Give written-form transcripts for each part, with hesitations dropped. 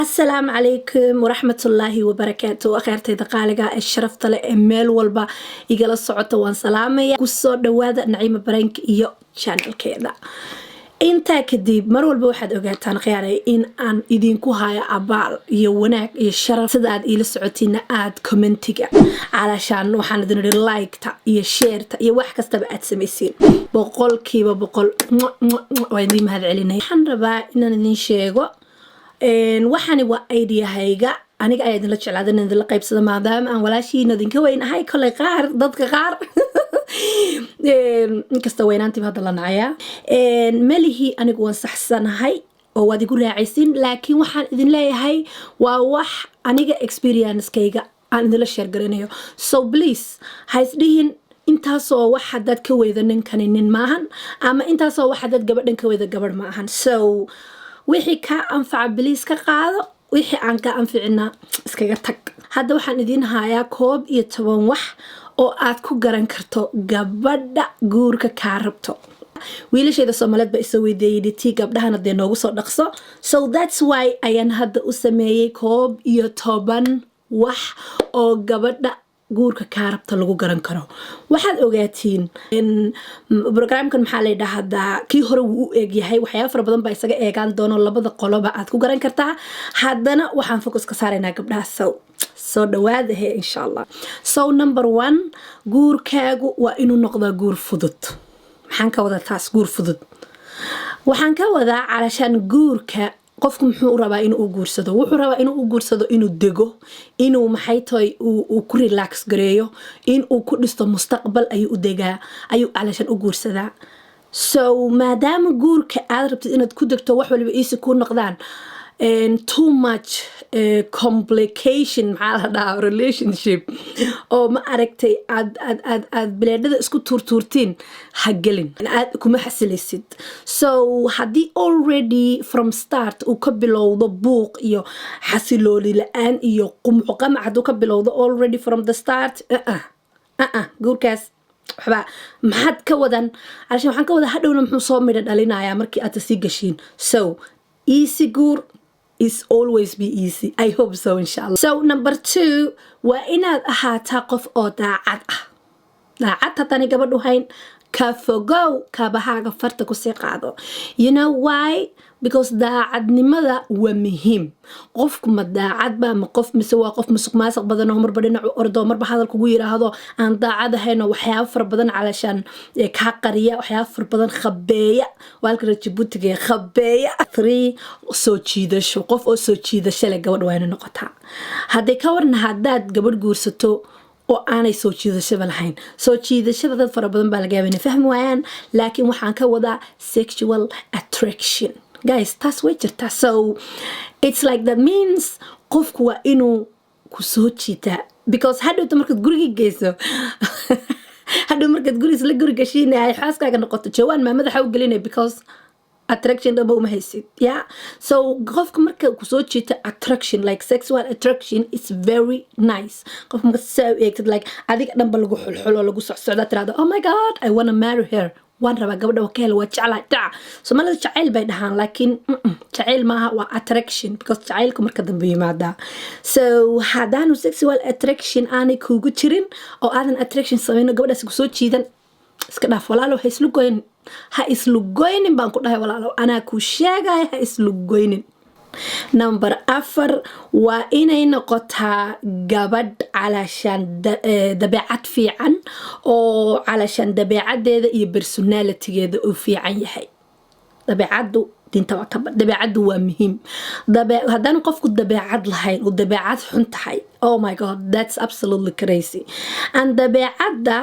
السلام عليكم ورحمة الله وبركاته أخيرتي دقالقة الشرفت لإيميل والبا يقال الصعوطة وان سلامي قصو دوادة نعيمة برانك إيو شانل كيدا intaa kadib mar walba waxaad ogaataan khiyaaray in aan idinku hayo abaal iyo wanaag iyo sharaf sida aad ila socotiina aad commentiga calashaan waxaan idin iri like-ta iyo share-ta iyo wax kastaba aad samaysiin boqolkiiba boqol waa idin mahad celinaya waxaan rabaa inaan idin sheego waxani waa idea-hayga aniga ayaa idinla jeclaada inaan idinla qaybsado maadaama aan walaashiina idinka weynahay kolay qaar dadka qaar inkasta weynaantiiba hadda la nacayaa malihii anigu waan saxsanahay oo waad igu raacaysiin laakiin waxaan idin leeyahay waa wax aniga experience-kayga aan idinla share garanayo so please ha isdhihin intaasoo wax haddaad ka weyda ninkani nin maahan ama intaasoo wax haddaad gabadhan ka weyda gabadh maahan so wixii kaa anfaca please ka qaado wixii aan ka anficina iskaga tag hadda waxaan idin hayaa 11 wax oo aad ku garan karto gabadha guurka ka rabto wiilashayda Soomaaliyeed ba isa weydiiyay tii gabdhahana de noogu soo dhaqso so that's why ayaan hadda u sameeyay 11 wax oo gabadha guurka ka rabto lagu garan karo waxaad ogaatiin in programkan maxaa la yiraahdaa kii hore uu u eegyahay waxyaabo fara badan ba isaga eegaan doono labada qoloba aad ku garan kartaa haddana waxaan focus ka saaraynaa gabdhaha soo dhawaada insha Allah so number 1 guurkaagu waa inuu noqdo guur fudud maxaan ka wadaa taas guur fudud waxaan ka wadaa calashaan guurka qofku muxuu rabaa inuu guursado wuxuu rabaa inuu guursado inuu dego inuu maxay tahay uu ku relax gareeyo inuu ku dhisto mustaqbal ayuu u degaa ayuu calashaan u guursadaa so maadaama guurka aad rabtid inaad ku degto wax waliba iisi ku noqdaan and too much complication maxaa relationship oo ma aragtay aad bileedada isku tuurtuurtiin ha gelin aad kuma xasilaysid so haddii already from start uu ka bilowdo buuq iyo xasilooli la'aan iyo qumqama hadduu ka bilowdo already from the start guurkaas waxba maxaad ka wadan calashaan waxaan ka wadaa hadhowna muxuu soo midho dhalinayaa markii aad sii gashiin so easy guur is always be easy. I hope so, inshallah. So, number 2, waa inaad ahaataa qof oo daacad ah. Daacad haddana gabadhu hayn ka fogow kabahaaga farta ku sii qaado. You know why? Because daacadnimada waa muhiim. Qofku ma daacad ba ma qof mise waa qof musuqmaasuq badan oo marba dhinac u ordo marba hadal kugu yiraahdo aan daacad ahayn oo waxyaabo fara badan calashaan ka qariya waxyaabo fara badan khabeeya walka Djibouti khabeeya 3 soo jiidasho qof oo soo jiidasho leh gabadh waa inay noqotaa haddii ka warna haddaad gabadh guursato oo aanay soo jiidashada lahayn soo jiidashada dad fara badan baa laga yaabaa inay fahmi waayaan laakiin waxaan ka wadaa sexual attraction guys that's way jirta so it's like that means qofku waa inuu ku soo jiitaa because hadhowta markaad guriga geyso hadhow markaad guriga la guriga shiinay xaaskaaga noqoto jawaan ma madaxa u gelinay because attraction daba uma haysid yeah so qofka marka ku soo jiita attraction like sexual attraction is very nice qof marka soo eegtid like adiga dhanba lagu xulxulo lagu socsocda tiraado oh my god I want to marry her waan rabaa gabadha waa ka hel waa jeclaa dhac Soomaalida jacayl bay dhahaan laakiin jacayl maaha waa attraction because jacaylku marka dambe yimaada so haddaanu sexual attraction aanay kugu jirin oo aadan attraction samayno gabadhaas ku soo jiidan iska dhaaf walaalo ha islu goynin baan ku dhahay walaalo anaa ku sheegay ha islu goynin number 4 waa inay noqotaa gabadh calashaan dabeecad fiican oo calashaan dabeecadeeda iyo personality-geeda uu fiican yahay dabeecadu dinta dabeecadu waa muhiim haddaan qofku dabeecad lahayn oo dabeecad xun tahay oh my god that's absolutely crazy and dabeecada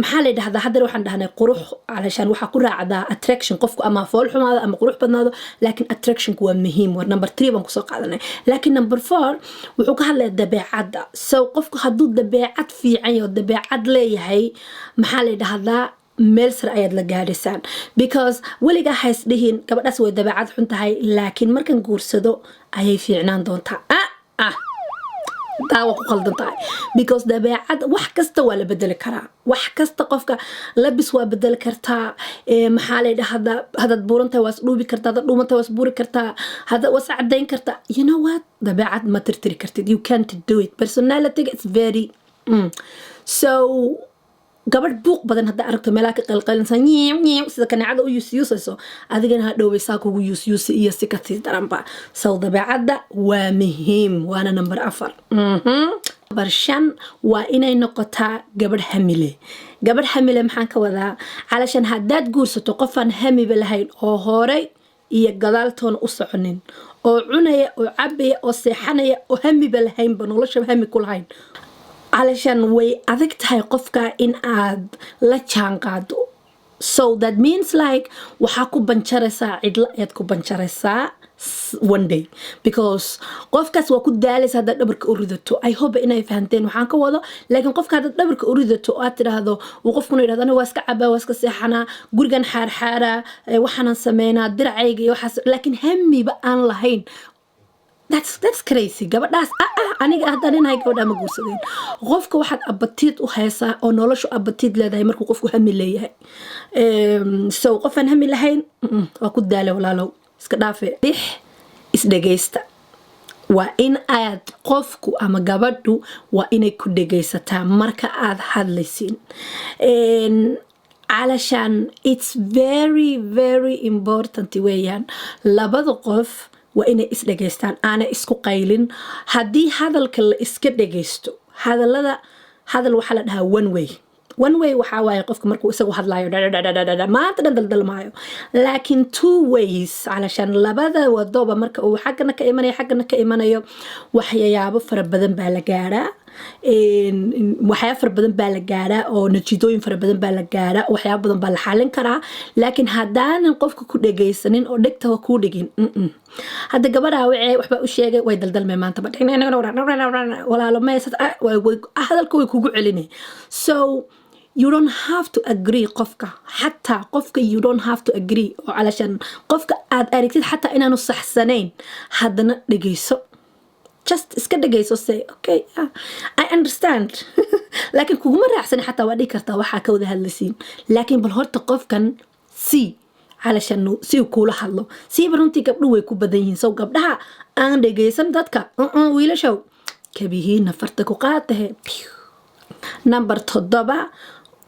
maxaa la yiraahdaa hadda waxaan dhahnay qurux calashaan waxa ku raacda attraction qofku ama fool xumaado ama qurux badnaado laakiin attractionku waa muhiim war number 3 baan ku soo qaadanay laakiin number 4 wuxuu ka hadlayaa dabeecadda so qofku hadduu dabeecad fiican iyo dabeecad leeyahay maxaa la yiraahdaa meel sare ayaad la gaadhaysaan because weliga hays dhihin gabadhaas way dabeecad xun tahay laakiin markan guursado ayay fiicnaan doontaa daawa ku qaldan tahay because dabeecad wax kasta waa la bedeli karaa wax kasta qofka labis waa bedeli kartaa maxaa la yidhaahdaa hadaad buurantahay waa isdhuubi kartaa hadaad dhuumantahay waa isbuuri kartaa hadaad waa iscadayn kartaa you know what dabeecad ma tirtiri kartid you can't do it personality it's very so gabadh buuq badan hadda aragto meelaha ka qalqalinsan sida kaneecada u yuusayso adigana ha dhoweysaa kugu yuusi iyo si kasii daranba saw dabeecadda waa muhiim waana number 4 number 5 waa inay noqotaa gabadh hamile maxaan ka wadaa calashan haddaad guursato qofaan hamiba lahayn oo horey iyo gadaaltoona u soconin oo cunaya oo cabaya oo seexanaya oo hamiba lahaynba nolosha hami ku lahayn علشان way adag tahay qofka in aad la jaan qaado so that means like waxa ku banjaraysaa cidla aad ku banjaraysaa one day because qofkaas waa ku daalaysaa haddaad dhabarka u ridato I hope inay fahanteen waxaan ka wado laakiin qofka haddaad dhabarka u ridato oo aad tiraahdo uu qofkuna yidhahdo aniga waa iska cabaa waa iska seexanaa gurigan xaarxaara waxaanan sameynaa diracayga iyo waxaas laakiin hamiba aan lahayn that's crazy gabadhaas aniga haddaan inahay gabadha ma guursadeen qofka waxaad abatiid u haysaa oo noloshu abatiid leedahay markuu qofku hami leeyahay so qofaan hami lahayn waa ku daale walaalow iska dhaafe isdhegaysta waa in aad qofku ama gabadhu waa inay ku dhegaysataa marka aad hadlaysiin علشان it's very very important weeyaan labada qof waa inay isdhegaystaan aana isku qaylin haddii hadalka la iska dhegaysto hadal waxaa la dhahaa one way waxaa waaye qofka markuu isagu hadlaayo maanta dhan daldalmaayo laakiin 2 ways علشان labada wadoba marka uu xaggana ka imanayo waxyaabo fara badan baa la gaaraa waxyaabo fara badan baa la gaaraa oo natiijooyin fara badan baa la gaaraa waxyaabo badan baa la xalin karaa laakiin haddaanan qofka ku dhegaysanin oo dhegta ku dhigin hadda gabadha waxba u sheegay way daldalmay maanta ba walaalo meesad hadalka way kugu celinay so you don't have to agree qofka حتى qofka you don't have to agree oo علشان qofka aad aragtid حتى inaanu saxsanayn haddana dhegayso just iska dhegayso say okay I understand laakiin kuguma raacsan حتى waa dhigi kartaa waxaa ka wada hadlaysiin laakiin bal horta qofkan علشان si kula hadlo runtii gabdhu way ku badan yihiin soo gabdhaha aan dhegaysan dadka wiilashow kabihiina farta ku qaatahe number 7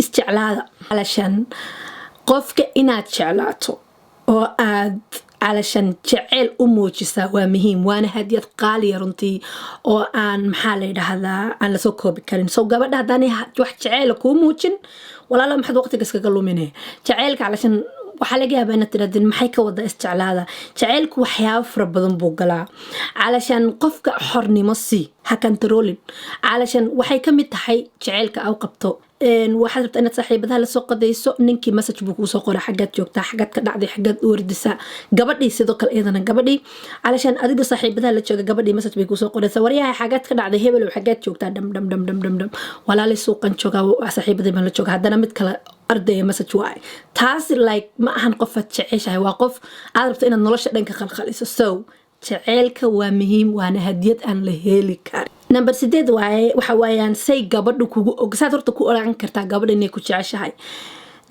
isjeclaada علشان qofka inaad jeclaato oo aad علشان jecel u muujisaa waa muhiim waana hadiyad qaali runtii oo aan maxaa la yiraahdaa aan la soo koobi karin soo gabadha hadaan wax jecel ku muujin walaalo maxad waqtiga iskaga luminay jecelka علشان waxaa laga yaabaa inaad tirahdeen maxay ka wada isjeclaada jaceylku waxyaabo fara badan buu galaa علشان qofka xornimo si ha controlin علشان waxay ka mid tahay jaceylka aw qabto waxaad rabtaa inaad saaxiibadaha la soo qadayso ninkii message buu kuu soo qoray xaggaad joogtaa xaggaad ka dhacday xaggaad u wardisaa gabadhii sidoo kale iyadana gabadhii علشان adiga saaxiibadaha la jooga gabadhii message bay kuu soo qoraysaa waryahay xaggaad ka dhacday hebel xaggaad joogtaa dam walaali suuqan jooga saaxiibadii baan la jooga haddana mid kale ardayga message waay taas like ma ahan qof aad jeceshahay waa qof aad rabto inaad nolosha dhanka qalqaliso so jaceylka waa muhiim waana hadiyad aan la heli karin number 8 waaye waxa waayaan say gabadhu kugu ogsaad horta ku oran kartaa gabadha inay ku jeceshahay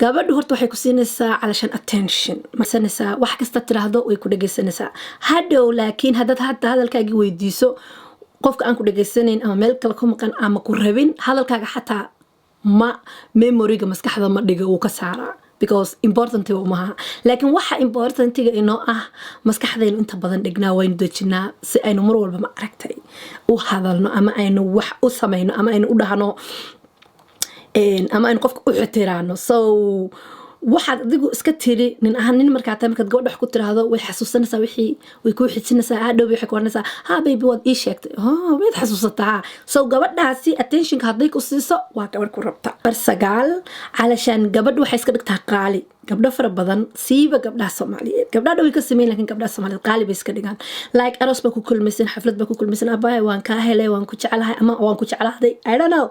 gabadhu horta waxay ku siinaysaa علشان attention marsanaysaa wax kasta tiraahdo way ku dhageysanaysaa hadhow laakiin haddaad hadalkaaga weydiiso qofka aan ku dhageysanayn ama meel kale ku maqan ama ku rabin hadalkaaga xataa ma memoryga maskaxda ma dhiga uu ka saaraa because important maaha laakiin waxa importantiga inoo ah maskaxdaynu inta badan dhignaa waynu dejinaa si aynu mar walba ma aragtay u hadalno ama aynu wax u samayno ama aynu u dhahno ama aynu qofka u xitiraano so waxaad adigu iska tiri nin markaa tahay markaad gabadha wax ku tiraahdo way xasuusanaysaa wixii way ku xijinaysaa hadhow waxay ku oranaysaa ha baby waad ii sheegtay waad xasuusataa so gabadhaasi attentionka hadday ku siiso waa gabadh ku rabta 9 علشان gabadhu waxay iska dhigtaa qaali gabdho fara badan siiba gabdhaha Soomaaliyeed gabdhaha way ka sameeyeen laakiin gabdhaha Soomaaliyeed qaali bay iska dhigaan like aroos ba ku kulmaysan xaflad ba ku kulmaysan abay waan ka helay waan ku jecelahay ama waan ku jecelahay I don't know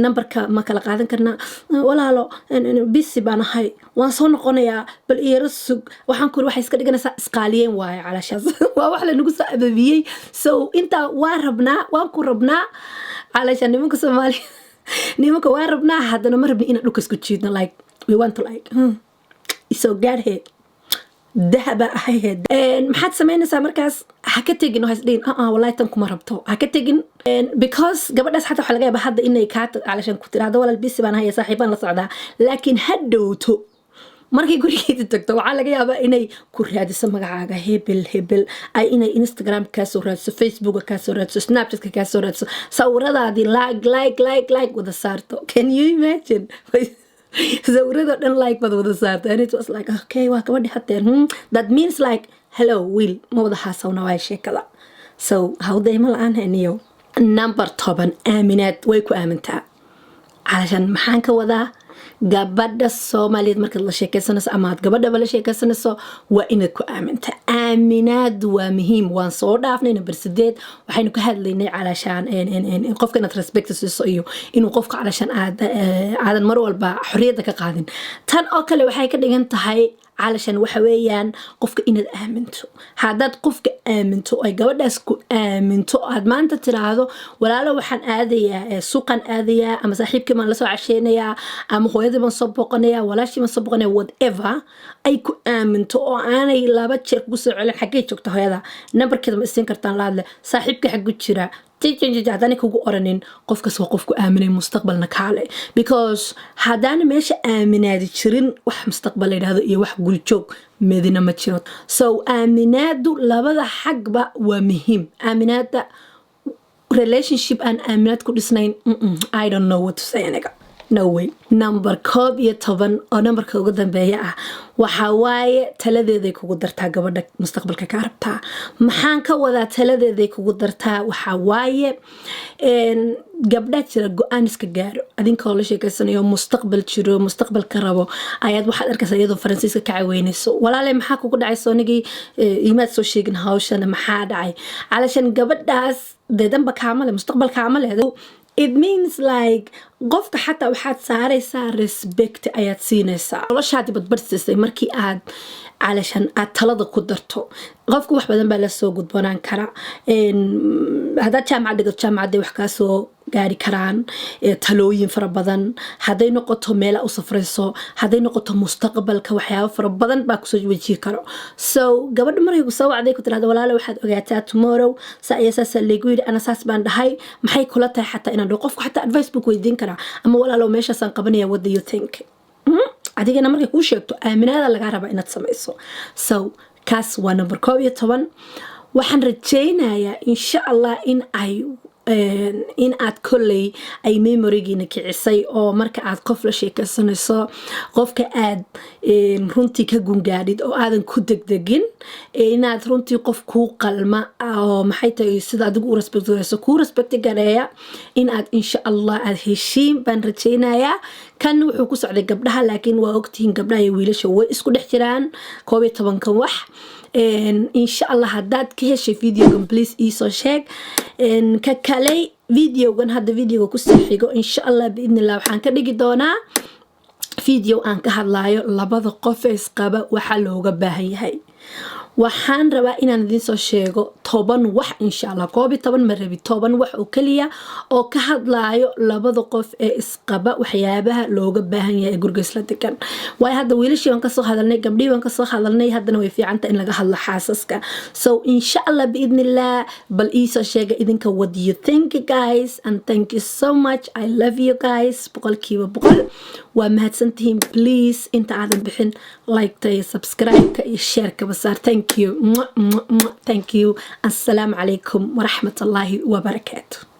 numberka ma kala qaadan karna walaalo busy baan ahay waan soo noqonayaa bal iyara sug waxaan ku waxay iska dhiganaysaa isqaaliyeen waay calaashaas waa wax la nagu soo ababiyay so inta waan ku rabnaa calaashan nimanka Soomaaliyeed nimanka waan rabnaa haddana ma rabni inaan dhulka isku jiidno like we want to like so get it dahaba ahayd maxaad samaynaysaa markaas ha ka tegin oo hasdhiin wallahi tan kuma rabto ha ka tegin because gabadhaas xataa waxa laga yaabaa hadda inay kaa calaashan ku tiraahdo walaal busy baan haya saaxiibaan la socdaa laakiin ha dhowto markay gurigeeda tagto waxaa laga yaabaa inay ku raadiso magacaaga hebel ay inay Instagram ka soo raadso Facebook ka soo raadso Snapchat ka soo raadso sawiradaadii like wada saarto can you imagine sawirada dhan like wada saarto and it was like okay waa gabadhi hateen that means like hello will ma wada haasawna waa sheekada so hawday ma la'aan haniyo number 10 aaminaad way ku aamintaa calaashan maxaan ka wadaa gabadha Soomaaliyeed marka la sheekaysanayso ama gabadha la sheekaysanayso waa inaad ku aaminta aaminaad waa muhiim waan soo dhaafnay number 8 waxaynu ka hadlaynay calaashan qofka inaad respect siiso iyo inuu qofka calaashan aadan mar walba xorriyada ka qaadin tan oo kale waxay ka dhigan tahay علشان وحويان قفك إن آمنتو هادات قفك آمنتو أي جوداس كو آمنتو هاد ما أنت ترى هذا ولا لو حن آذية سوقا آذية أما صاحب كمان لسوا عشانية أما خويا من صبقنية ولا شيء من صبقنية whatever أي كو آمنتو أو أنا يلا بتشارك بس على حكيت شوكت هذا نبر كده مستين كرتان لا صاحبك حق تشرا تيجي هذاني كوجو أرنين قفك سوا قفك آمنين مستقبلنا كعلي because هذاني ماشي آمنة تشرين وح مستقبل هذا إيه وح قول شوك مدينة ما تشرت so آمنادو لبذا حق بقى ومهم آمناد relationship and آمناد كل سنين I don't know what to say أنا no way number كوب يتبان أو number كوجو دنبيا وحواي تلذي كوجو درتها قبل مستقبل كعربتها محن كوذا تلذي كوجو درتها وحواي إن قبل ترى جوانس كجارو أدين كل شيء كسنة يوم مستقبل تشرو مستقبل كربو آيات واحد أركز يدو فرنسيس كعوينسو ولا لي محاكو كده عايزو نجي يمات سوشيجن هاوش أنا محاد عاي علشان قبل داس ده دم بكامل مستقبل كامل هذا it means like qofka xataa waxaad saaraysaa respect ayaad siinaysaa noloshaadi badbadsisay markii aad علشان أتلذ قدرته قفك واحد بدن بلا سو قد بنان كرا هذا جامعة دقت جامعة دي وحكاسو قاري كران تلوين فربضن هذا نقطة ميلا أو صفرسو هذا نقطة مستقبل كوحياة فربضن باكسو وجهي كرو so قبل مرة يقصوا عليك وترى هذا ولا لو حد أجاتات tomorrow سأساس اللي يقول أنا ساس باند هاي محي كلها حتى إن نوقفك حتى advice بكو يدين كرا أما ولا لو ماشى سنقبني what do you think adigana markay ku sheegto aaminaada laga raba inaad samayso so kaas waa number 11 waxaan rajaynayaa insha Allah in aad kolley ay memorygiina kicisay oo marka aad qof la sheekaysanayso qofka aad runtii ka gungaadid oo aadan ku degdegin inaad runtii qof ku qalma oo maxay tahay sida adigu u respectayso ku respect gareeya in aad insha Allah aad heshiin baan rajaynayaa kan wuxuu ku socday gabdhaha laakiin waa ogtihiin gabdhaha iyo wiilasha way isku dhex jiraan 12 kan wax إن شاء الله هداد كهش فيديو كم بليز إيسو شيك ككالي فيديو كان هذا فيديو كسرحيقو إن شاء الله بإذن الله وحان كدقي دونا فيديو أن كهدلايو لبض قفز قبا وحلوغا باهي هاي waxaan rabaa inaan idin soo sheego 10 wax insha Allah 10 marabi 10 wax oo kaliya oo ka hadlaayo labada qof ee isqaba waxyaabaha looga baahan yahay guriga isla degan way hadda wiilashii aan ka soo hadalnay gabdhii aan ka soo hadalnay haddana way fiicanta in laga hadlo xaasaska so insha Allah biidnillah bal iisa sheega idinka what do you think guys and thank you so much I love you guys boqolkiiba boqol waa mahadsantihiin please inta aadan bixin like tay subscribe ka iyo share ka basar thank you. Thank you. Assalamu alaikum wa rahmatullahi wa barakatuh.